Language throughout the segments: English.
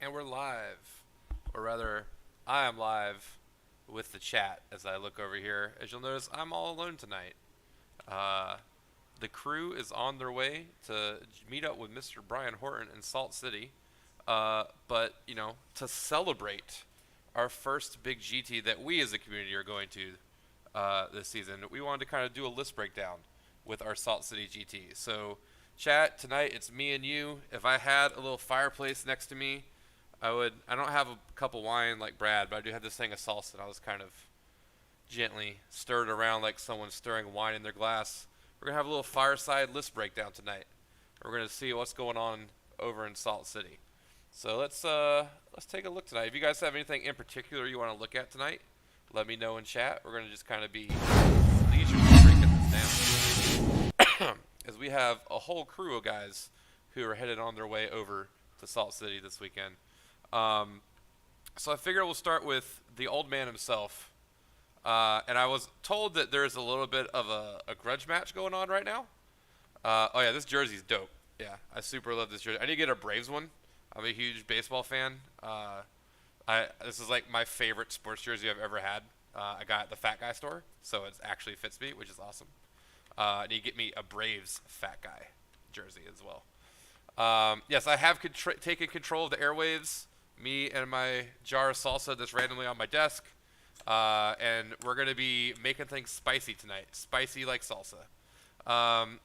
And we're live. Or rather, I am live with the chat as I look over here. As you'll notice, I'm all alone tonight. Uh, the crew is on their way to meet up with Mr. Brian Horton in Salt City. But, you know, to celebrate our first big GT that we as a community are going to this season, we wanted to kind of do a list breakdown with our Salt City GT. So, chat, tonight it's me and you. If I had a little fireplace next to me, I don't have a cup of wine like Brad, but I do have this thing of salsa, and I was kind of gently stirred around like someone stirring wine in their glass. We're gonna have a little fireside list breakdown tonight. We're gonna see what's going on over in Salt City. So let's take a look tonight. If you guys have anything in particular you want to look at tonight, let me know in chat. We're gonna just kind of be leisurely breaking this down, as we have a whole crew of guys who are headed on their way over to Salt City this weekend. So I figure we'll start with the old man himself. And I was told that there's a little bit of a grudge match going on right now. Oh yeah, this jersey's dope. Yeah, I super love this jersey. I need to get a Braves one. I'm a huge baseball fan. This is like my favorite sports jersey I've ever had. I got it at the Fat Guy store, so it actually fits me, which is awesome. I need to get me a Braves Fat Guy jersey as well. Yes, I have taken control of the airwaves. Me and my jar of salsa that's randomly on my desk. And we're going to be making things spicy tonight. Spicy like salsa.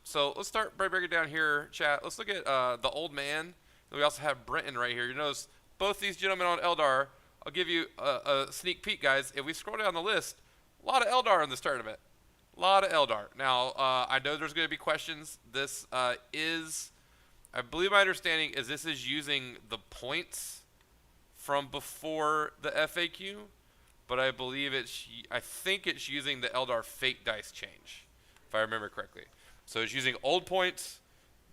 So let's start by breaking down here, chat. Let's look at the old man. And we also have Brenton right here. You notice both these gentlemen on Eldar. I'll give you a sneak peek, guys. If we scroll down the list, a lot of Eldar in this tournament. A lot of Eldar. Now, I know there's going to be questions. This I believe my understanding is this is using the points from before the FAQ, but I think it's using the Eldar fate dice change, if I remember correctly. So it's using old points,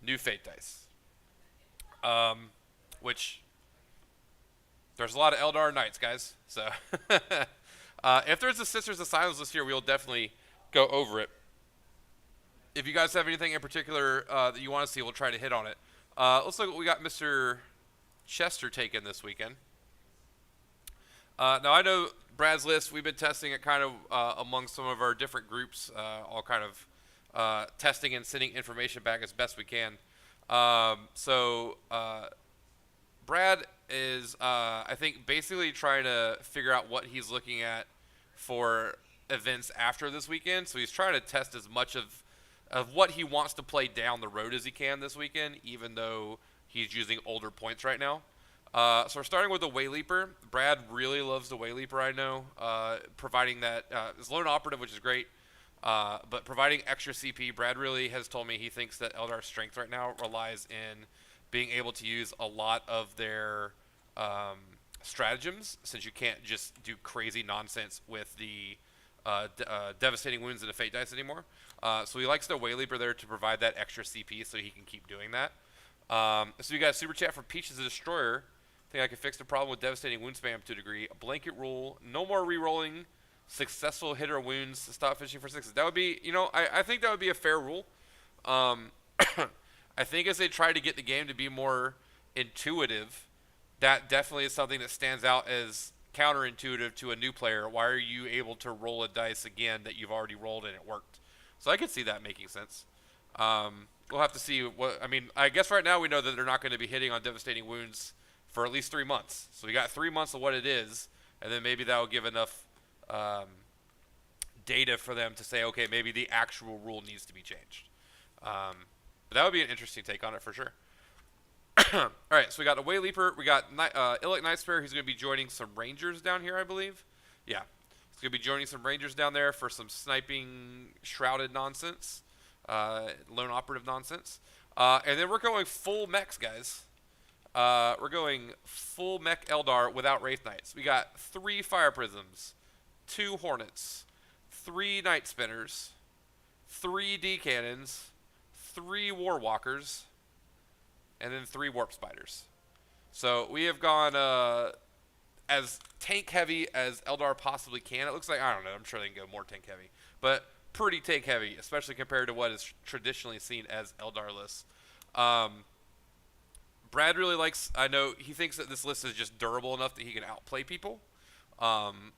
new fate dice. Which there's a lot of Eldar Knights, guys. So if there's a Sisters of Silence list here, we'll definitely go over it. If you guys have anything in particular that you want to see, we'll try to hit on it. Let's look at what we got Mr. Chester taking this weekend. Now, I know Brad's list, we've been testing it kind of among some of our different groups, all kind of testing and sending information back as best we can. Brad is, I think, basically trying to figure out what he's looking at for events after this weekend. So he's trying to test as much of what he wants to play down the road as he can this weekend, even though he's using older points right now. So we're starting with the Wayleaper. Brad really loves the Wayleaper, I know, providing that is lone operative, which is great, but providing extra CP. Brad really has told me he thinks that Eldar's strength right now relies in being able to use a lot of their stratagems, since you can't just do crazy nonsense with the devastating wounds and the fate dice anymore. So he likes the Wayleaper there to provide that extra CP so he can keep doing that. So we got a super chat from Peach as a Destroyer. I think I can fix the problem with devastating wound spam to a degree. A blanket rule, no more re-rolling successful hitter wounds to stop fishing for sixes. That would be, you know, I think that would be a fair rule. I think as they try to get the game to be more intuitive, that definitely is something that stands out as counterintuitive to a new player. Why are you able to roll a dice again that you've already rolled and it worked? So I could see that making sense. We'll have to see what, I mean, I guess right now we know that they're not going to be hitting on devastating wounds for at least 3 months. So we got 3 months of what it is, and then maybe that will give enough data for them to say, okay, maybe the actual rule needs to be changed. But that would be an interesting take on it for sure. All right, so we got a Wayleaper. We got Illic Nightspear, who's going to be joining some Rangers down here, I believe. Yeah, he's going to be joining some Rangers down there for some sniping shrouded nonsense. Lone operative nonsense. And then we're going full mechs, guys. We're going full mech Eldar without Wraith Knights. We got 3 Fire Prisms, 2 Hornets, 3 Night Spinners, 3 D Cannons, 3 War Walkers, and then 3 Warp Spiders. So we have gone as tank heavy as Eldar possibly can. It looks like, I don't know, I'm sure they can go more tank heavy. But pretty tank heavy, especially compared to what is traditionally seen as Eldar lists. Brad really likes. I know he thinks that this list is just durable enough that he can outplay people. Um,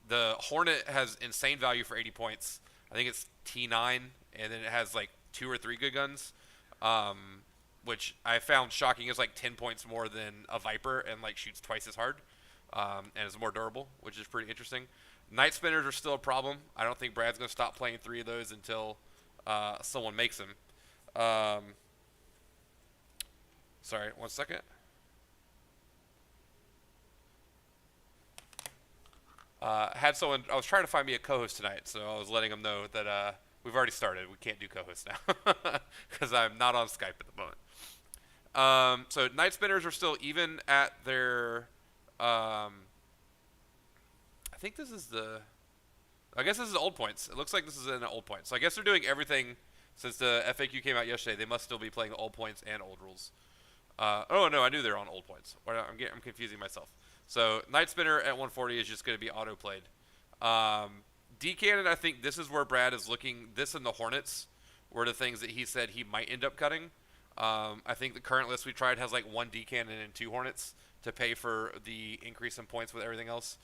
the Hornet has insane value for 80 points. I think it's T9, and then it has like 2 or 3 good guns, um, which I found shocking. Is like 10 points more than a Viper, and like shoots twice as hard, and is more durable, which is pretty interesting. Night Spinners are still a problem. I don't think Brad's gonna stop playing 3 of those until someone makes them. Sorry, 1 second. Had someone. I was trying to find me a co-host tonight, so I was letting them know that we've already started. We can't do co-hosts now because I'm not on Skype at the moment. So Night Spinners are still even at their. I think this is the. I guess this is old points. It looks like this is in old points. So I guess they're doing everything since the FAQ came out yesterday. They must still be playing old points and old rules. Oh no, I knew they were on old points. I'm confusing myself. So Night Spinner at 140 is just going to be auto played. D Cannon, I think this is where Brad is looking. This and the Hornets were the things that he said he might end up cutting. I think the current list we tried has like 1 D Cannon and 2 Hornets to pay for the increase in points with everything else.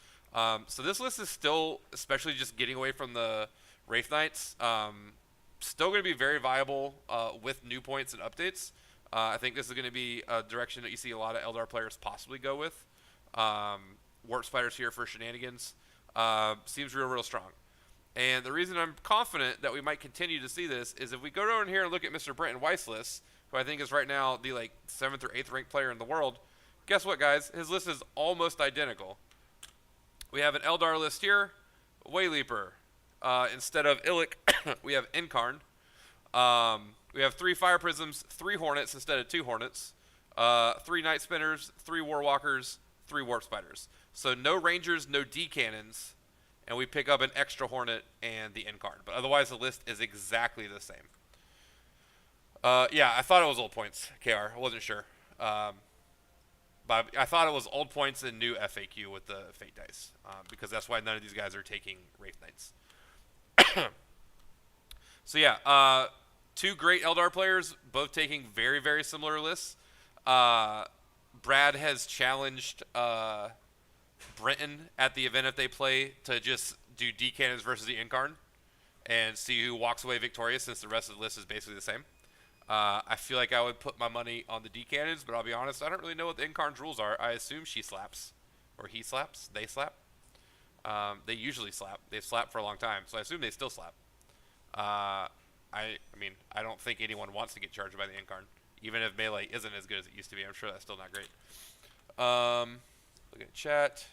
So this list is still, especially just getting away from the Wraith Knights, still going to be very viable with new points and updates. I think this is going to be a direction that you see a lot of Eldar players possibly go with. Warp Spiders here for shenanigans. Seems real strong. And the reason I'm confident that we might continue to see this is if we go down here and look at Mr. Brenton Weiss' list, who I think is right now the like 7th or 8th ranked player in the world. Guess what, guys? His list is almost identical. We have an Eldar list here, Wayleaper. Instead of Illic, we have Incarn. We have 3 Fire Prisms, 3 Hornets instead of 2 Hornets, 3 Night Spinners, 3 Warwalkers, 3 Warp Spiders. So no Rangers, no D Cannons, and we pick up an extra Hornet and the Incarn. But otherwise, the list is exactly the same. Yeah, I thought it was old points, KR. I wasn't sure. But I thought it was old points and new FAQ with the Fate Dice, because that's why none of these guys are taking Wraith Knights. So yeah, 2 great Eldar players, both taking very similar lists. Brad has challenged Brenton at the event if they play to just do D Cannons versus the Incarn and see who walks away victorious, since the rest of the list is basically the same. I feel like I would put my money on the D Cannons, but I'll be honest, I don't really know what the Incarn's rules are. I assume she slaps, or he slaps, they slap. They usually slap. They've slapped for a long time, so I assume they still slap. I mean, I don't think anyone wants to get charged by the Incarn. Even if Melee isn't as good as it used to be, I'm sure that's still not great. Look at chat.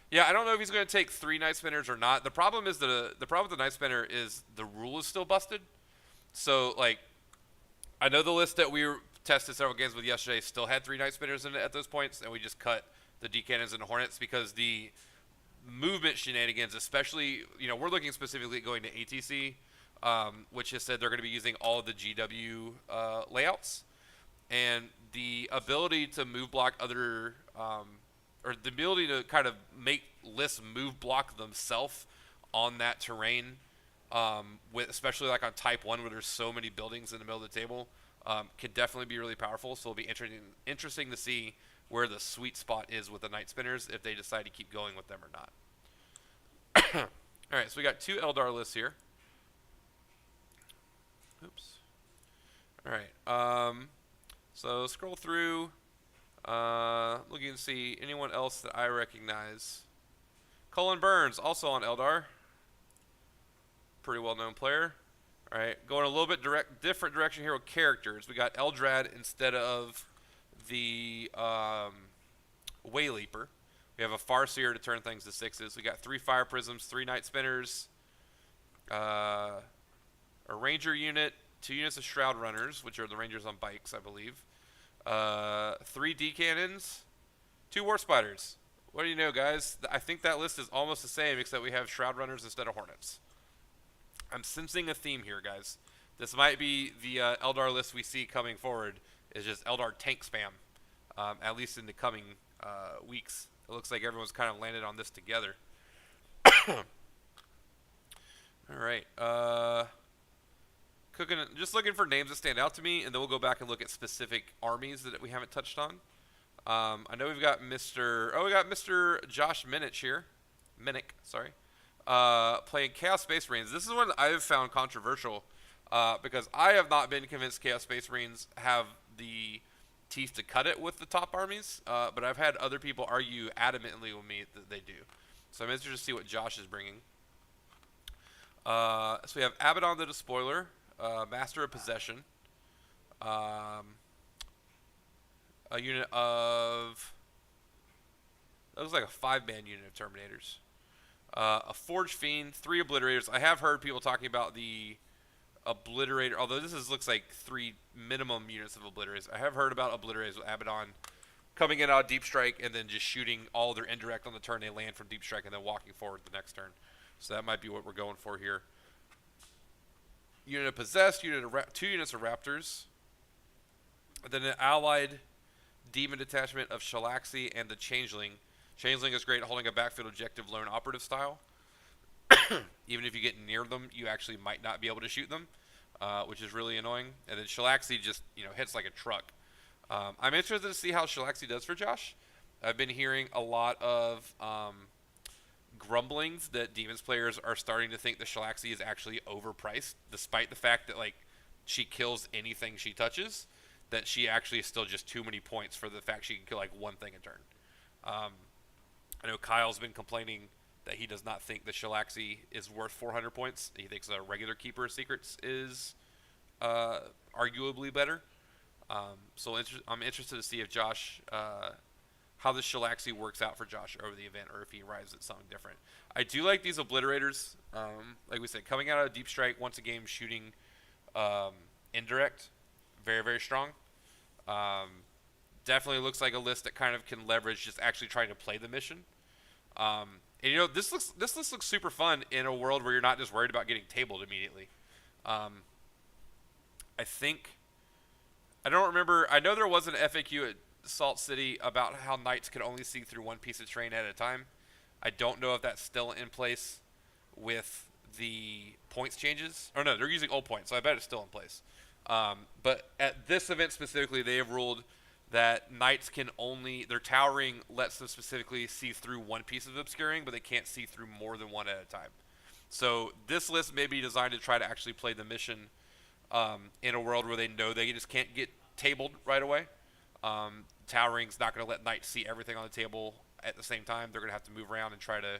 Yeah, I don't know if he's going to take 3 Night Spinners or not. The problem is the problem with the Night Spinner is the rule is still busted. So, like, I know the list that we tested several games with yesterday still had 3 Night Spinners in it at those points, and we just cut the D Cannons and the Hornets because the movement shenanigans, especially, you know, we're looking specifically at going to ATC, which has said they're going to be using all of the GW layouts, and the ability to move block other, or the ability to kind of make lists move block themselves on that terrain, with especially like on Type 1 where there's so many buildings in the middle of the table, can definitely be really powerful. So it'll be interesting to see where the sweet spot is with the Night Spinners if they decide to keep going with them or not. Alright, so we got 2 Eldar lists here. Oops. Alright, so scroll through, looking to see anyone else that I recognize. Cullen Burns, also on Eldar. Pretty well-known player. Alright, going a little bit different direction here with characters. We got Eldrad instead of the Wayleaper. We have a Farseer to turn things to 6s. We got 3 Fire Prisms, 3 Night Spinners, a Ranger unit, 2 units of Shroud Runners, which are the Rangers on bikes, I believe, 3 D Cannons, 2 War Spiders. What do you know, guys? I think that list is almost the same, except we have Shroud Runners instead of Hornets. I'm sensing a theme here, guys. This might be the Eldar list we see coming forward. Is just Eldar tank spam, at least in the coming weeks. It looks like everyone's kind of landed on this together. All right. just looking for names that stand out to me, and then we'll go back and look at specific armies that we haven't touched on. I know we've got Mr. Josh Minich here. Minnick, sorry. Playing Chaos Space Marines. This is one that I have found controversial because I have not been convinced Chaos Space Marines have the teeth to cut it with the top armies, but I've had other people argue adamantly with me that they do. So I'm interested to see what Josh is bringing. So we have Abaddon the Despoiler, Master of Possession, a unit of, that was like a 5-man unit of Terminators, a Forge Fiend, 3 Obliterators. I have heard people talking about the Obliterator, although looks like 3 minimum units of Obliterators. I have heard about Obliterators with Abaddon coming in out of Deep Strike and then just shooting all their indirect on the turn they land from Deep Strike and then walking forward the next turn. So that might be what we're going for here. Unit of Possessed, 2 units of Raptors. And then an allied Demon Detachment of Shalaxi and the Changeling. Changeling is great at holding a backfield objective lone operative style. Even if you get near them, you actually might not be able to shoot them, which is really annoying. And then Shalaxi just hits like a truck. I'm interested to see how Shalaxi does for Josh. I've been hearing a lot of grumblings that Demons players are starting to think the Shalaxi is actually overpriced, despite the fact that she kills anything she touches. That she actually is still just too many points for the fact she can kill one thing a turn. I know Kyle's been complaining that he does not think the Shalaxi is worth 400 points. He thinks a regular Keeper of Secrets is arguably better. So I'm interested to see if Josh, how the Shalaxi works out for Josh over the event, or if he arrives at something different. I do like these Obliterators. Like we said, coming out of Deep Strike once a game, shooting indirect, very, very strong. Definitely looks like a list that kind of can leverage just actually trying to play the mission. And this list looks super fun in a world where you're not just worried about getting tabled immediately. I don't remember. I know there was an FAQ at Salt City about how knights could only see through one piece of terrain at a time. I don't know if that's still in place with the points changes. Or no, they're using old points, so I bet it's still in place. But at this event specifically, they have ruled that knights can only, their towering lets them specifically see through one piece of obscuring, but they can't see through more than one at a time. So this list may be designed to try to actually play the mission in a world where they know they just can't get tabled right away. Towering's not going to let knights see everything on the table at the same time. They're going to have to move around and try to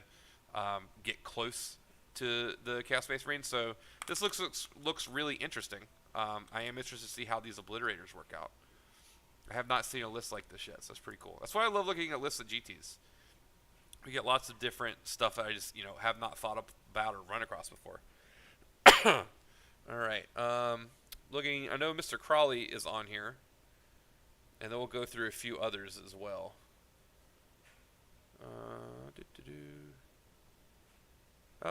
get close to the Chaos Space Marine. So this looks really interesting. I am interested to see how these Obliterators work out. I have not seen a list like this yet, so that's pretty cool. That's why I love looking at lists of GTs. We get lots of different stuff that I just have not thought about or run across before. All right. Looking, I know Mr. Crawley is on here, and then we'll go through a few others as well. Oh,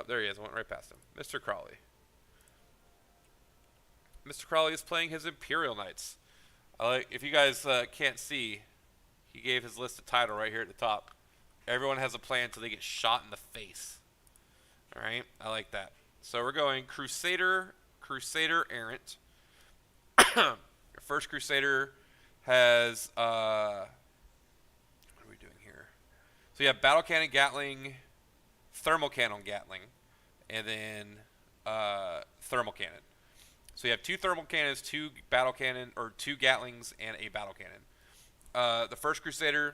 there he is. I went right past him. Mr. Crawley. Mr. Crawley is playing his Imperial Knights. If you guys can't see, he gave his list a title right here at the top. Everyone has a plan until they get shot in the face. All right, I like that. So we're going Crusader Errant. First Crusader has what are we doing here? So you have Battle Cannon Gatling, Thermal Cannon Gatling, and then Thermal Cannon. So you have 2 Thermal Cannons, 2 Battle Cannon, or 2 Gatlings, and a Battle Cannon. The First Crusader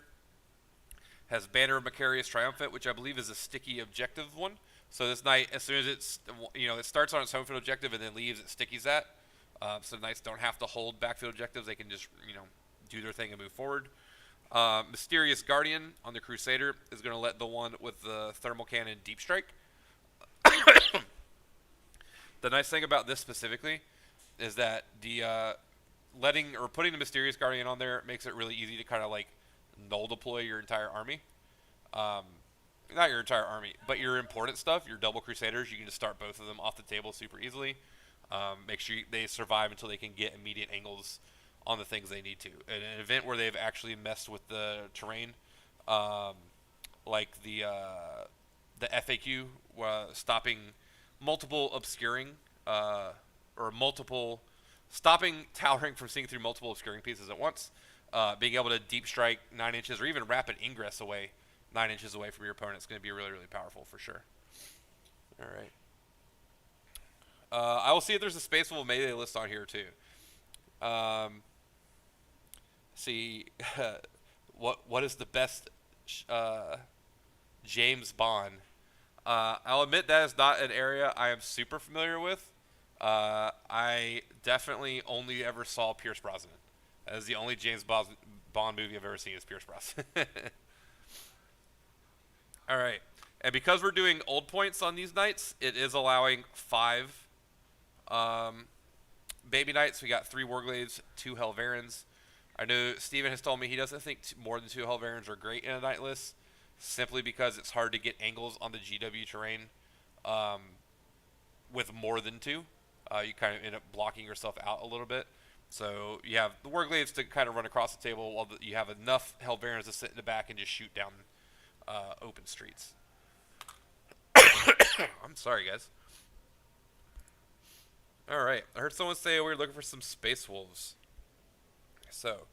has Banner of Macarius Triumphant, which I believe is a sticky objective one. So this knight, as soon as it's, it starts on its home field objective and then leaves, it stickies that. So the knights don't have to hold backfield objectives. They can just, do their thing and move forward. Mysterious Guardian on the Crusader is going to let the one with the Thermal Cannon Deep Strike. The nice thing about this specifically is that the putting the Mysterious Guardian on there makes it really easy to kind of null deploy your entire army. Not your entire army, but your important stuff, your double Crusaders. You can just start both of them off the table super easily. Make sure they survive until they can get immediate angles on the things they need to. In an event where they've actually messed with the terrain, like the FAQ, stopping multiple obscuring, or or multiple, stopping towering from seeing through multiple obscuring pieces at once, being able to deep strike 9 inches or even rapid ingress away 9 inches away from your opponent is going to be really, really powerful for sure. All right. I will see if there's a Space Wolf melee list on here too. See what is the best James Bond. I'll admit that is not an area I am super familiar with. I definitely only ever saw Pierce Brosnan. That is the only James Bond movie I've ever seen is Pierce Brosnan. All right. And because we're doing old points on these knights, it is allowing 5 baby knights. We got 3 Warglaives, 2 Helverins. I know Steven has told me he doesn't think more than 2 Helverins are great in a knight list, simply because it's hard to get angles on the GW terrain with more than 2. You kind of end up blocking yourself out a little bit. So you have the Warglaives to kind of run across the table while you have enough Helverins to sit in the back and just shoot down open streets. I'm sorry, guys. All right. I heard someone say we were looking for some Space Wolves. So,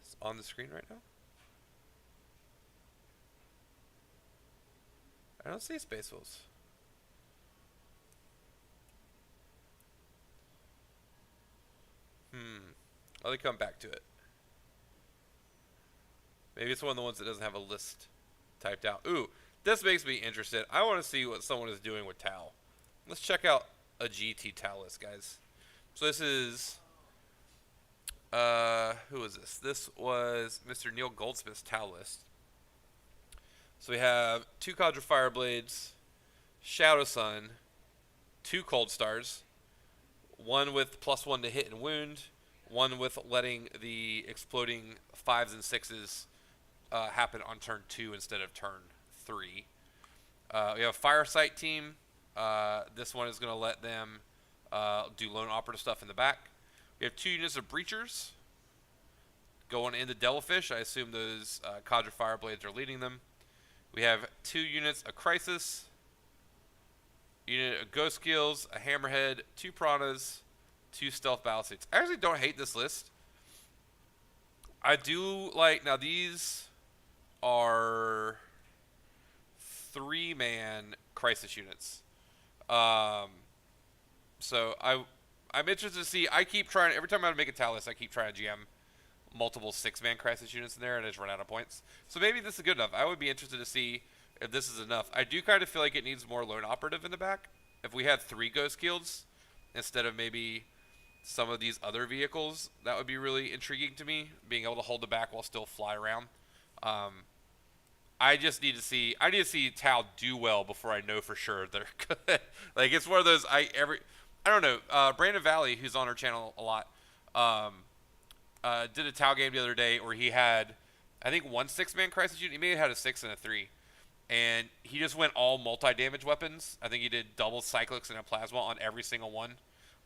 it's on the screen right now. I don't see Space Wolves. Let me come back to it. Maybe it's one of the ones that doesn't have a list typed out. Ooh, this makes me interested. I want to see what someone is doing with Tal. Let's check out a GT Tal list, guys. So this is, who is this? This was Mr. Neil Goldsmith's Tal list. So we have 2 Cadre Fireblades, Shadow Sun, 2 Cold Stars, 1 with +1 to hit and wound, 1 with letting the exploding 5s and 6s happen on turn 2 instead of turn 3. We have a Firesight team. This one is going to let them do lone operative stuff in the back. We have 2 units of Breachers going into Devilfish. I assume those Cadre Fireblades are leading them. We have 2 units of Crisis, unit of Ghost Skills, a Hammerhead, 2 Piranhas, 2 Stealth Battlesuits. I actually don't hate this list. I do like, now these are 3-man Crisis units. So I'm interested to see. I keep trying, every time I make a Tal list, I keep trying to GM multiple 6-man Crisis units in there, and I just run out of points. So maybe this is good enough. I would be interested to see if this is enough. I do kind of feel like it needs more lone operative in the back. If we had 3 Ghost Guilds instead of maybe some of these other vehicles, that would be really intriguing to me, being able to hold the back while still fly around. I just need to see, Tal do well before I know for sure they're good. Like, it's one of those, I don't know, Brandon Valley, who's on our channel a lot, did a Tal game the other day where he had, I think, 1 6-man Crisis unit. He may have had a 6 and a 3. And he just went all multi-damage weapons. I think he did double Cyclics and a Plasma on every single one.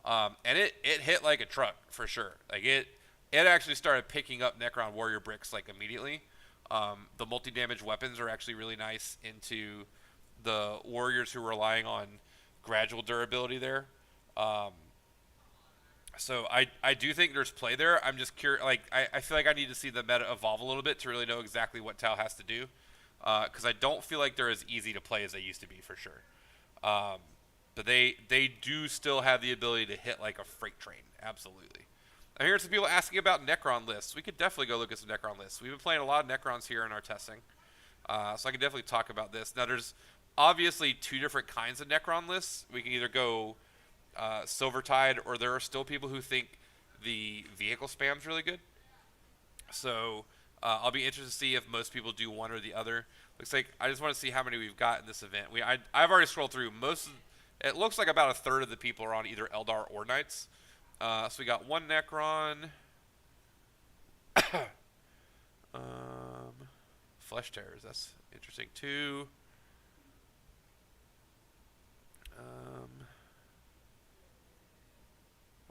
And it hit like a truck, for sure. Like, it actually started picking up Necron Warrior bricks, like, immediately. The multi-damage weapons are actually really nice into the warriors who are relying on gradual durability there. So I do think there's play there. I'm just curious. Like, I feel like I need to see the meta evolve a little bit to really know exactly what Tal has to do. Because I don't feel like they're as easy to play as they used to be, for sure. But they do still have the ability to hit like a freight train. Absolutely. I'm hearing some people asking about Necron lists. We could definitely go look at some Necron lists. We've been playing a lot of Necrons here in our testing. So I can definitely talk about this. Now, there's obviously 2 different kinds of Necron lists. We can either go Silvertide, or there are still people who think the vehicle spam's really good. So I'll be interested to see if most people do one or the other. Looks like I just want to see how many we've got in this event. I've already scrolled through most. It looks like about 1/3 of the people are on either Eldar or Knights. So we got 1 Necron. Flesh Terrors, that's interesting too.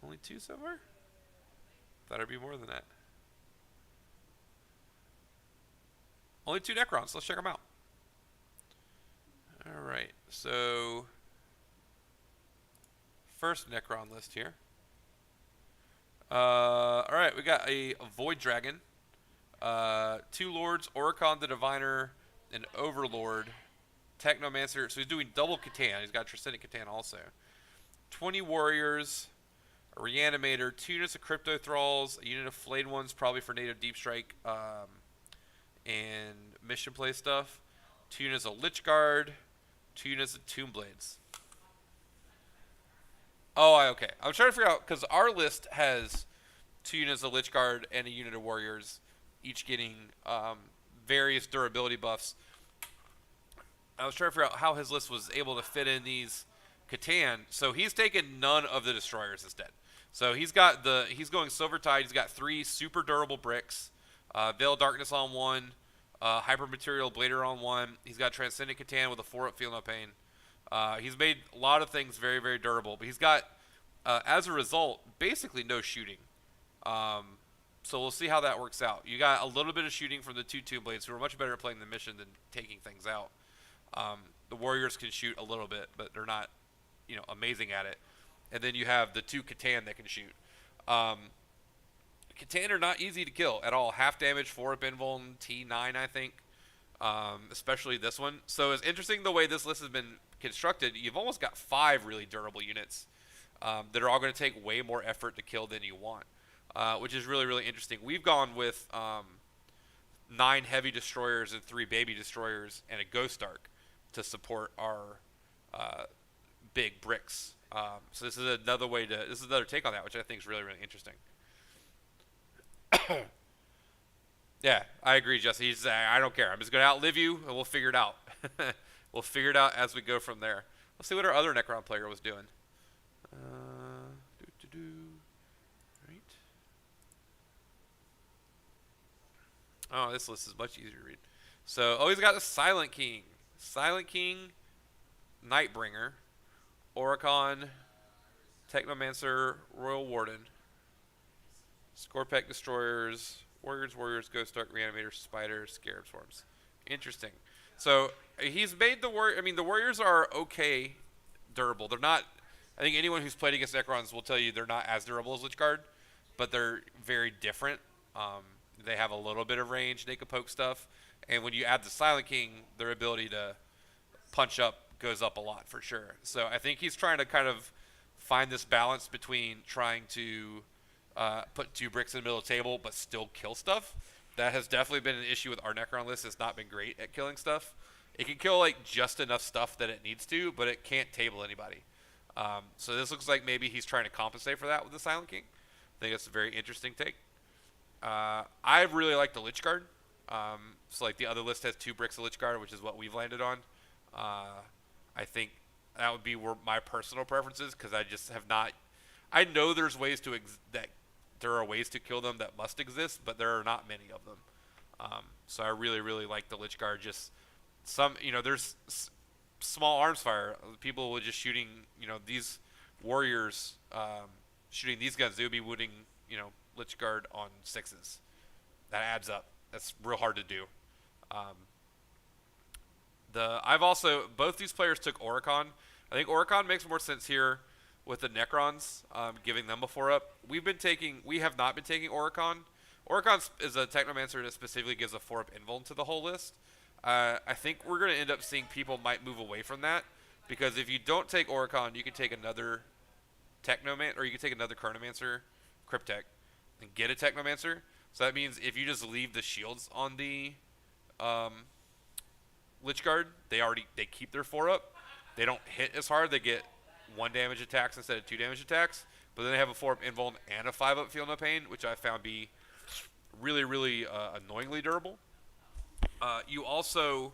Only 2 so far? Thought it'd be more than that. Only 2 Necrons, let's check them out. All right, so first Necron list here. All right, we got a Void Dragon, two Lords, Oricon the Diviner, an Overlord, Technomancer. So he's doing double Catan. He's got Transcendent Catan also. 20 Warriors, a Reanimator, 2 units of Crypto Thralls, a unit of Flayed Ones, probably for native Deep Strike and mission play stuff. 2 units of Lich Guard, 2 units of Tomb Blades. Oh, okay. I'm trying to figure out, because our list has 2 units of Lich Guard and a unit of Warriors, each getting various durability buffs. I was trying to figure out how his list was able to fit in these Catan. So he's taken none of the Destroyers instead. So he's going Silver Tide. He's got 3 super durable bricks, Veil of Darkness on 1, Hyper Material Blader on 1. He's got Transcendent Catan with a 4-up Feel No Pain. He's made a lot of things very, very durable, but he's got, as a result, basically no shooting. So we'll see how that works out. You got a little bit of shooting from the 2 Tomb Blades, who are much better at playing the mission than taking things out. The Warriors can shoot a little bit, but they're not, amazing at it. And then you have the 2 Catan that can shoot. Catan are not easy to kill at all. Half damage, 4-up invuln, T9, I think. Especially this one. So it's interesting the way this list has been constructed. You've almost got 5 really durable units that are all going to take way more effort to kill than you want, which is really, really interesting. We've gone with 9 heavy destroyers and 3 baby destroyers and a Ghost Ark to support our big bricks. So this is another take on that, which I think is really, really interesting. Yeah, I agree, Jesse. He's I don't care. I'm just going to outlive you, and we'll figure it out. We'll figure it out as we go from there. Let's see what our other Necron player was doing. Right. Oh, this list is much easier to read. So, he's got the Silent King. Silent King, Nightbringer, Oricon, Technomancer, Royal Warden, Scorpec Destroyers, Warriors, Ghost Ark, Reanimator, Spider, Scarab Swarms. Interesting. So he's made the Warriors are okay durable. They're not. I think anyone who's played against Necrons will tell you they're not as durable as Lich Guard, but they're very different. They have a little bit of range. They can poke stuff, and when you add the Silent King, their ability to punch up goes up a lot for sure. So I think he's trying to kind of find this balance between trying to put 2 bricks in the middle of the table but still kill stuff. That has definitely been an issue with our Necron list. It's not been great at killing stuff. It can kill just enough stuff that it needs to, but it can't table anybody. So this looks like maybe he's trying to compensate for that with the Silent King. I think that's a very interesting take. I really like the Lich Guard. So the other list has 2 bricks of Lich Guard, which is what we've landed on. I think that would be where my personal preferences, because I just have not. I know there's ways there are ways to kill them that must exist, but there are not many of them. So I really, really like the Lich Guard. Just there's small arms fire. People were just shooting, these warriors, shooting these guns. They would be wounding, Lich Guard on 6s. That adds up. That's real hard to do. Both these players took Oricon. I think Oricon makes more sense here with the Necrons, giving them a 4-up. We have not been taking Oricon. Oricon is a Technomancer that specifically gives a 4-up invuln to the whole list. I think we're going to end up seeing people might move away from that, because if you don't take Oricon, you can take another Technomancer, or you can take another Chronomancer, Cryptek, and get a Technomancer. So that means if you just leave the shields on the Lich Guard, they keep their 4-up. They don't hit as hard. They get 1 damage attacks instead of 2 damage attacks, but then they have a 4-up invuln and a 5-up Feel No Pain, which I found be really, really annoyingly durable. You also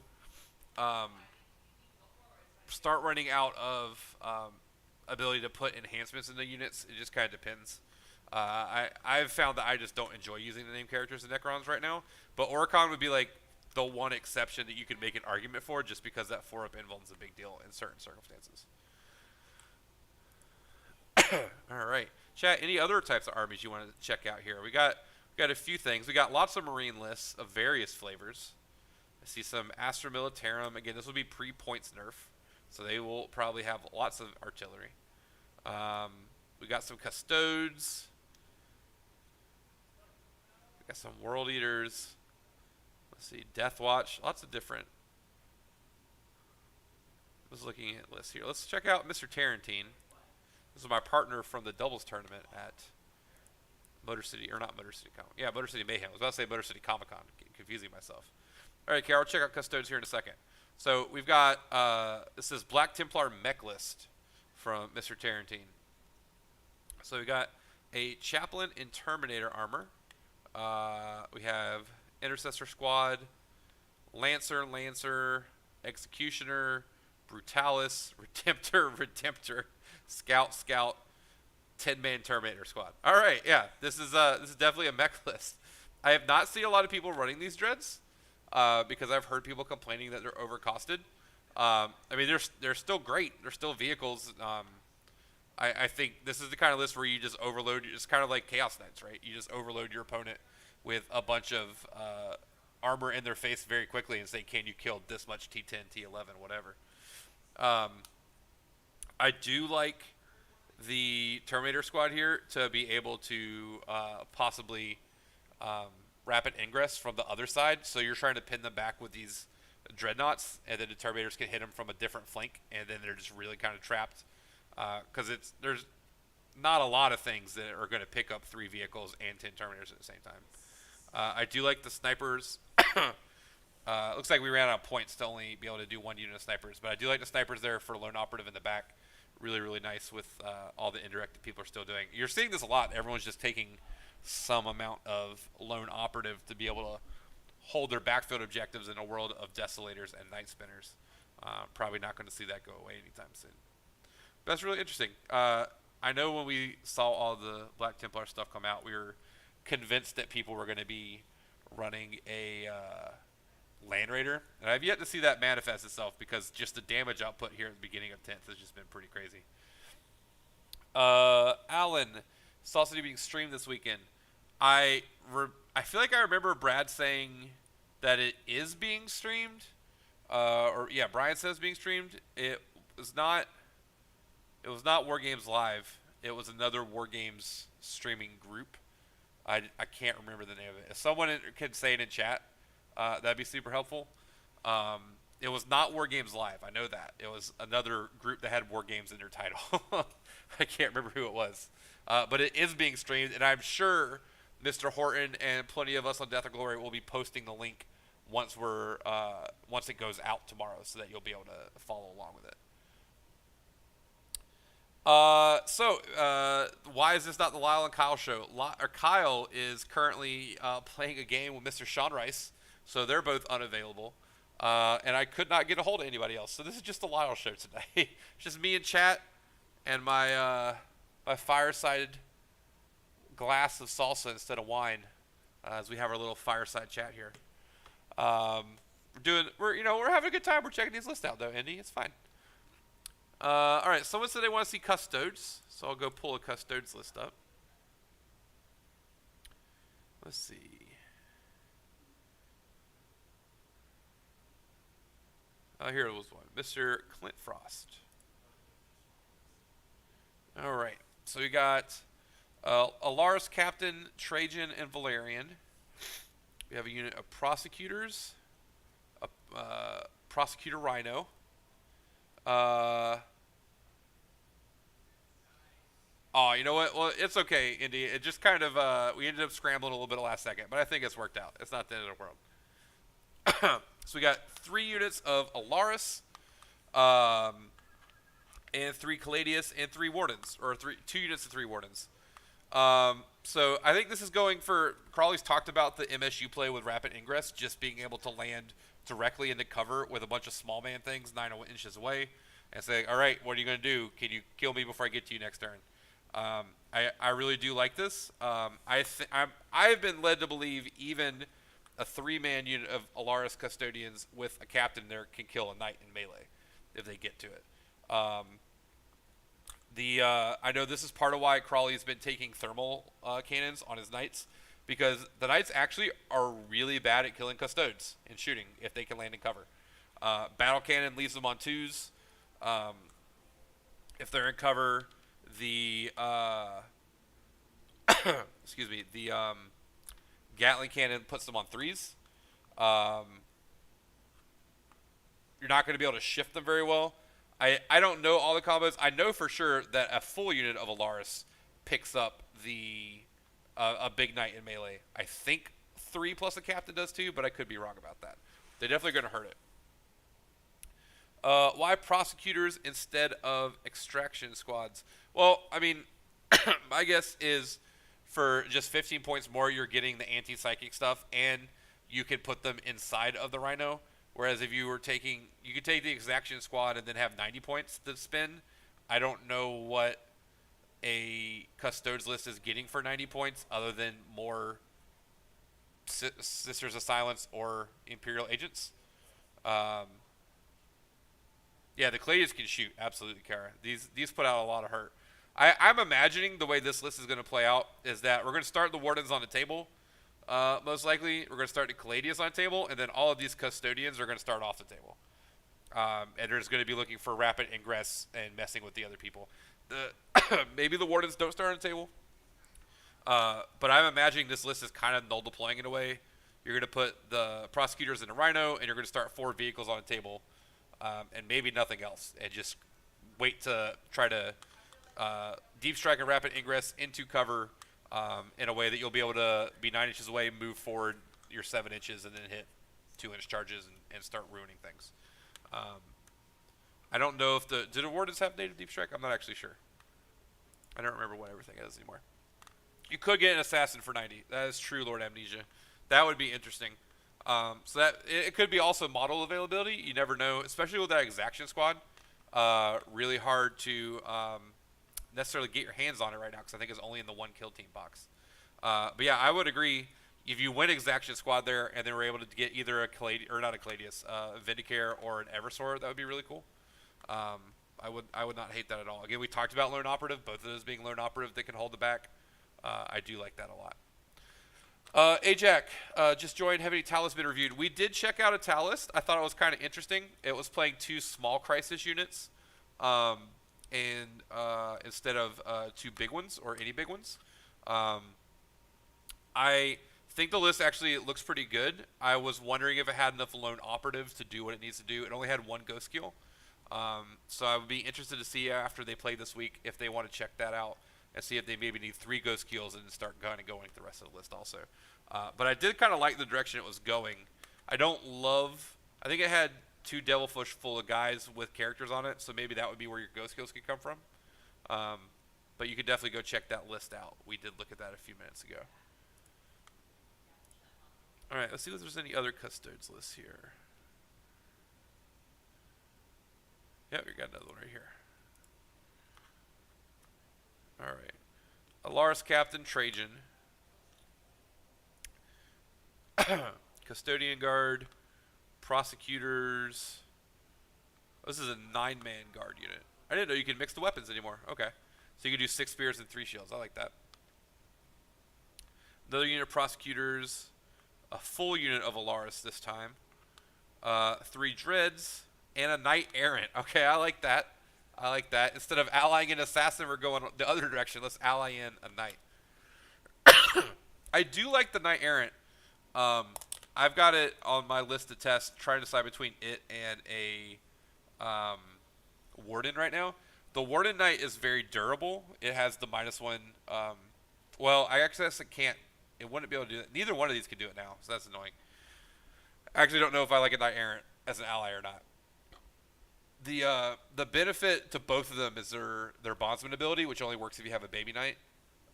start running out of ability to put enhancements in the units. It just kind of depends. I've found that I just don't enjoy using the name characters in Necrons right now, but Oricon would be the one exception that you could make an argument for, just because that 4-up invuln is a big deal in certain circumstances. All right, chat. Any other types of armies you want to check out here? We got a few things. We got lots of Marine lists of various flavors. I see some Astra Militarum. Again, this will be pre-points nerf, so they will probably have lots of artillery. We got some Custodes. We got some World Eaters. Let's see, Death Watch. Lots of different. I was looking at lists here. Let's check out Mr. Tarantine. This is my partner from the doubles tournament at Motor City, or not Motor City Comic. Yeah, Motor City Mayhem. I was about to say Motor City Comic Con. Confusing myself. All right, Carol, check out Custodes here in a second. So we've got this is Black Templar mech list from Mr. Tarantine. So we got a Chaplain in Terminator armor. We have Intercessor Squad, Lancer, Executioner, Brutalis, Redemptor, Scout, 10-man Terminator Squad. All right, yeah, this is definitely a mech list. I have not seen a lot of people running these dreads because I've heard people complaining that they're overcosted. I mean, they're still great. They're still vehicles. I think this is the kind of list where you just overload. It's kind of like Chaos Knights, right? You just overload your opponent with a bunch of armor in their face very quickly and say, can you kill this much T10, T11, whatever. I do like the Terminator Squad here to be able to possibly rapid ingress from the other side. So you're trying to pin them back with these dreadnoughts, and then the Terminators can hit them from a different flank, and then they're just really kind of trapped. Because there's not a lot of things that are going to pick up 3 vehicles and 10 Terminators at the same time. I do like the snipers. Looks like we ran out of points to only be able to do 1 unit of snipers, but I do like the snipers there for lone operative in the back. Really, really nice with all the indirect that people are still doing. You're seeing this a lot. Everyone's just taking some amount of lone operative to be able to hold their backfield objectives in a world of Desolators and Night Spinners. Probably not going to see that go away anytime soon. But that's really interesting. I know when we saw all the Black Templar stuff come out, we were convinced that people were going to be running a Land Raider. And I've yet to see that manifest itself because just the damage output here at the beginning of 10th has just been pretty crazy. Alan, saw City being streamed this weekend. I feel like I remember Brad saying that it is being streamed. Brian says being streamed. It was not War Games Live. It was another War Games streaming group. I can't remember the name of it. If someone could say it in chat, that'd be super helpful. It was not War Games Live. I know that. It was another group that had War Games in their title. I can't remember who it was. But it is being streamed, and I'm sure Mr. Horton and plenty of us on Death or Glory will be posting the link once it goes out tomorrow, so that you'll be able to follow along with it. Why is this not the Lyle and Kyle show? Kyle is currently playing a game with Mr. Sean Rice, so they're both unavailable. And I could not get a hold of anybody else, so this is just the Lyle show today. It's just me in chat and my fireside glass of salsa instead of wine, as we have our little fireside chat here. We're having a good time. We're checking these lists out though, Andy. It's fine. All right, someone said they want to see Custodes, so I'll go pull a Custodes list up. Let's see. Here was one. Mr. Clint Frost. All right, so we got Alaris Captain, Trajan, and Valerian. We have a unit of Prosecutors, a Prosecutor Rhino. You know what? Well, it's okay, Indy. It just kind of, we ended up scrambling a little bit last second, but I think it's worked out. It's not the end of the world. So we got 3 units of Alaris, and 3 Caladius, and 3 Wardens, or 2 units of 3 Wardens. So I think this is going for, Crawley's talked about the MSU play with rapid ingress, just being able to land directly into cover with a bunch of small man things 9 inches away and say, all right, what are you going to do? Can you kill me before I get to you next turn? I really do like this. I've been led to believe even a 3-man unit of Alaris Custodians with a captain there can kill a knight in melee if they get to it. I know this is part of why Crawley's been taking thermal cannons on his knights, because the Knights actually are really bad at killing Custodes and shooting if they can land in cover. Battle Cannon leaves them on 2s. If they're in cover, the excuse me, the Gatling Cannon puts them on 3s. You're not going to be able to shift them very well. I don't know all the combos. I know for sure that a full unit of Alaris picks up the a big knight in melee. I think 3 plus a captain does too, but I could be wrong about that. They're definitely going to hurt it. Why prosecutors instead of extraction squads? Well, I mean, my guess is for just 15 points more, you're getting the anti-psychic stuff, and you can put them inside of the Rhino. Whereas if you were taking, you could take the exaction squad and then have 90 points to spend. I don't know what a Custodes list is getting for 90 points other than more Sisters of Silence or Imperial agents. Yeah, the Cladius can shoot, absolutely, Kara. These put out a lot of hurt. I'm imagining the way this list is going to play out is that we're going to start the Wardens on the table. Most likely, we're going to start the Caladius on the table, and then all of these Custodians are going to start off the table. And they're just going to be looking for rapid ingress and messing with the other people. Maybe the Wardens don't start on the table. But I'm imagining this list is kind of null deploying in a way. You're going to put the Prosecutors in a Rhino, and you're going to start 4 vehicles on the table, and maybe nothing else. And just wait to try to deep strike and rapid ingress into cover in a way that you'll be able to be 9 inches away, move forward your 7 inches, and then hit 2-inch charges and start ruining things. I don't know if do the Wardens have native deep strike? I'm not actually sure. I don't remember what everything is anymore. You could get an assassin for 90. That is true, Lord Amnesia. That would be interesting. So that it could be also model availability. You never know, especially with that exaction squad. Really hard to necessarily get your hands on it right now because I think it's only in the 1 kill team box. But yeah, I would agree. If you win exaction squad there and then we're able to get either a Caladius, a Vindicare or an Eversor, that would be really cool. I would not hate that at all. Again, we talked about Lone Operative, both of those being Lone Operative that can hold the back. I do like that a lot. Ajax just joined. Have any Talus been reviewed? We did check out a Talus. I thought it was kind of interesting. It was playing 2 small crisis units, instead of 2 big ones or any big ones. I think the list actually looks pretty good. I was wondering if it had enough lone operatives to do what it needs to do. It only had 1 ghost skill. So I would be interested to see after they play this week if they want to check that out and see if they maybe need 3 ghost kills and start kind of going with the rest of the list also. But I did kind of like the direction it was going. I think it had 2 Devilfish full of guys with characters on it, so maybe that would be where your ghost kills could come from. But you could definitely go check that list out. We did look at that a few minutes ago. Alright, let's see if there's any other Custodes lists here. Yep, we got another one right here. Alright. Alaris Captain Trajan. Custodian Guard. Prosecutors. Oh, this is a 9-man guard unit. I didn't know you could mix the weapons anymore. Okay. So you can do 6 spears and 3 shields. I like that. Another unit of Prosecutors. A full unit of Alaris this time. 3 Dreads. And a Knight Errant. Okay, I like that. I like that. Instead of allying an assassin, we're going the other direction. Let's ally in a knight. I do like the Knight Errant. I've got it on my list to test, trying to decide between it and a Warden right now. The Warden Knight is very durable. It has the -1. Well, I actually can't. It wouldn't be able to do that. Neither one of these can do it now, so that's annoying. I actually don't know if I like a Knight Errant as an ally or not. The benefit to both of them is their bondsman ability, which only works if you have a baby knight.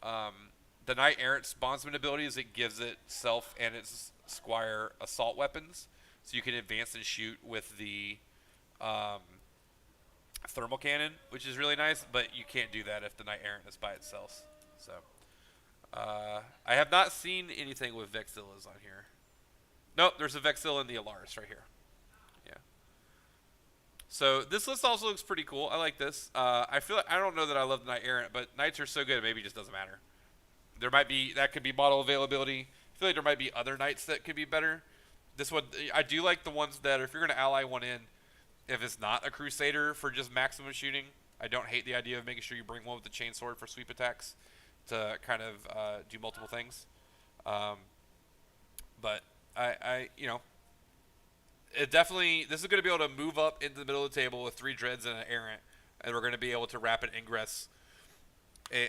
The Knight Errant's bondsman ability is it gives itself and its squire assault weapons, so you can advance and shoot with the thermal cannon, which is really nice. But you can't do that if the Knight Errant is by itself. So I have not seen anything with Vexillas on here. Nope, there's a Vexilla in the Alaris right here. So this list also looks pretty cool. I like this. I don't know that I love the Knight Errant, but Knights are so good, maybe it just doesn't matter. that could be model availability. I feel like there might be other knights that could be better. This one, I do like the ones that if you're going to ally one in, if it's not a Crusader for just maximum shooting, I don't hate the idea of making sure you bring one with the chainsword for sweep attacks to kind of do multiple things. But I it definitely, this is going to be able to move up into the middle of the table with 3 dreads and an errant, and we're going to be able to rapid ingress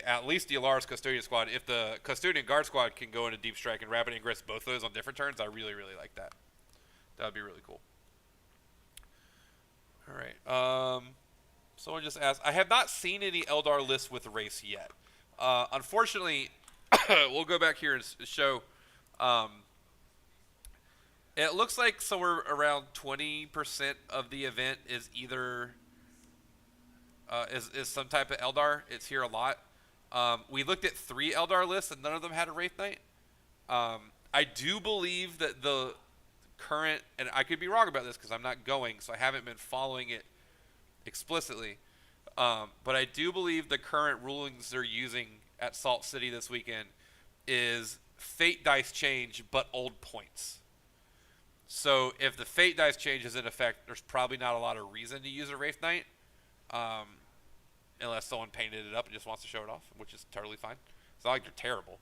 at least the Eldar Custodian squad. If the Custodian Guard squad can go into deep strike and rapid ingress both of those on different turns, I really, really like that. That would be really cool. All right. Someone just asked, I have not seen any Eldar lists with race yet. Unfortunately, we'll go back here and show. It looks like somewhere around 20% of the event is either is some type of Eldar. It's here a lot. We looked at 3 Eldar lists and none of them had a Wraith Knight. I do believe that the current, and I could be wrong about this because I'm not going, so I haven't been following it explicitly. But I do believe the current rulings they're using at Salt City this weekend is Fate dice change, but old points. So if the Fate dice change is in effect, there's probably not a lot of reason to use a Wraith Knight. Unless someone painted it up and just wants to show it off, which is totally fine. It's not like they're terrible.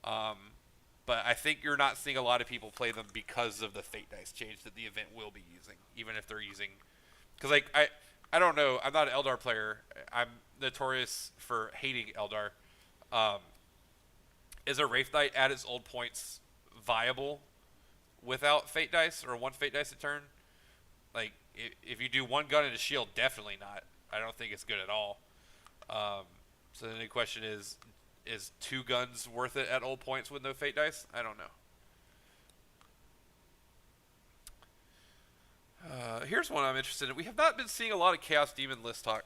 But I think you're not seeing a lot of people play them because of the Fate dice change that the event will be using, even if they're using... Because, like, I don't know. I'm not an Eldar player. I'm notorious for hating Eldar. Is a Wraith Knight at its old points viable without Fate dice or 1 Fate dice a turn? Like, if you do 1 gun and a shield, definitely not. I don't think it's good at all. So then the question is 2 guns worth it at old points with no Fate dice? I don't know. Here's one I'm interested in. We have not been seeing a lot of Chaos Demon list talk.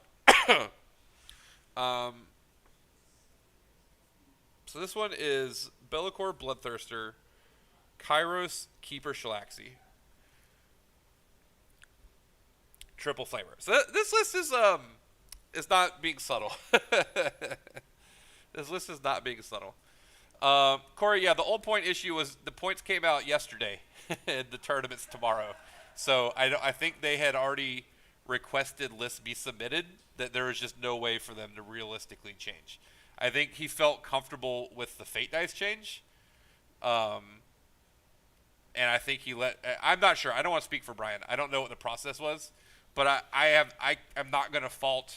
So this one is Be'lakor Bloodthirster, Kairos Keeper Shalaxi. Triple Flamer. So this list is not being subtle. This list is not being subtle. Corey, yeah, the old point issue was the points came out yesterday, and the tournament's tomorrow. So I think they had already requested lists be submitted, that there was just no way for them to realistically change. I think he felt comfortable with the Fate dice change. And I think he I'm not sure. I don't want to speak for Brian. I don't know what the process was. But I'm not going to fault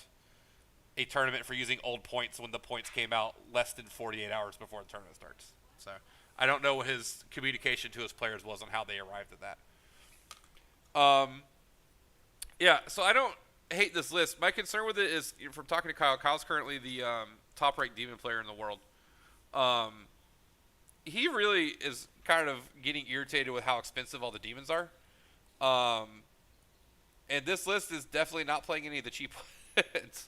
a tournament for using old points when the points came out less than 48 hours before the tournament starts. So I don't know what his communication to his players was on how they arrived at that. Yeah, so I don't hate this list. My concern with it is, from talking to Kyle, Kyle's currently the top-ranked demon player in the world. He really is kind of getting irritated with how expensive all the demons are. And this list is definitely not playing any of the cheap ones.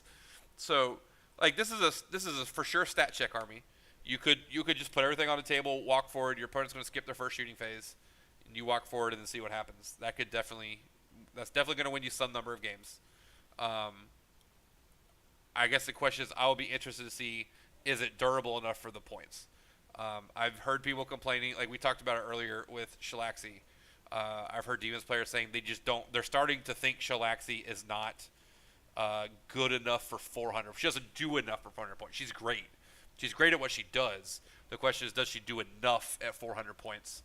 So, like, this is a for sure stat check army. You could just put everything on the table, walk forward. Your opponent's going to skip their first shooting phase, and you walk forward and then see what happens. That's definitely going to win you some number of games. I guess the question is, I will be interested to see, is it durable enough for the points? I've heard people complaining, like we talked about it earlier with Shalaxi. I've heard Demons players saying they're starting to think Shalaxi is not good enough for 400. She doesn't do enough for 400 points. She's great. She's great at what she does. The question is, does she do enough at 400 points?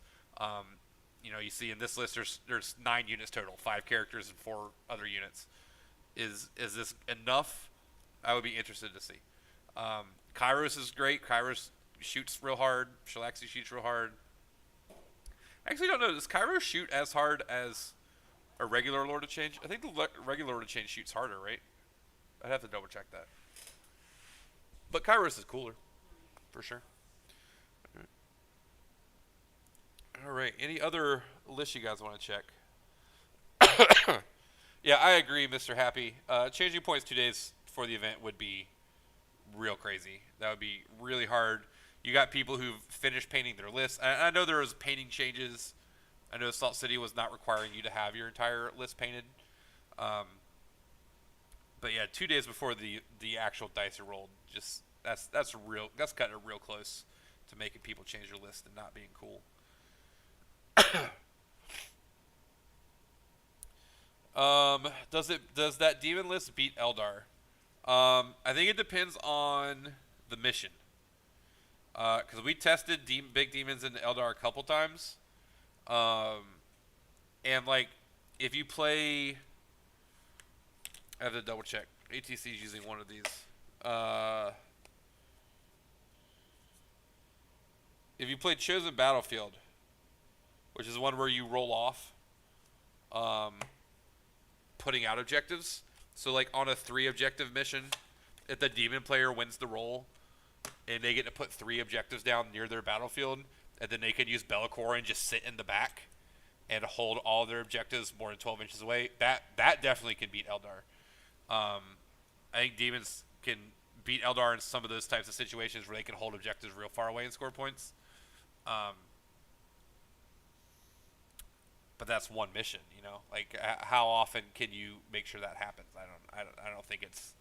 You see in this list, there's 9 units total, 5 characters and 4 other units. Is this enough? I would be interested to see. Kairos is great. Kairos shoots real hard. Shalaxi shoots real hard. I actually don't know. Does Kairos shoot as hard as a regular Lord of Change? I think the regular Lord of Change shoots harder, right? I'd have to double check that. But Kairos is cooler, for sure. All right. Any other lists you guys want to check? Yeah, I agree, Mr. Happy. Changing points 2 days before the event would be real crazy. That would be really hard. You got people who've finished painting their list. I know there was painting changes. I know Salt City was not requiring you to have your entire list painted. But yeah, 2 days before the actual dice are rolled, just that's cutting it real close. to making people change their list and not being cool. Does that demon list beat Eldar? I think it depends on the mission. Because we tested big demons in Eldar a couple times. And like, if you play, I have to double check. ATC is using one of these. If you play Chosen Battlefield, which is one where you roll off, putting out objectives. So like on a 3 objective mission, if the demon player wins the roll, and they get to put 3 objectives down near their battlefield, and then they can use Bellicor and just sit in the back and hold all their objectives more than 12 inches away. That definitely can beat Eldar. I think demons can beat Eldar in some of those types of situations where they can hold objectives real far away and score points. But that's one mission, you know. Like, how often can you make sure that happens? I don't think it's.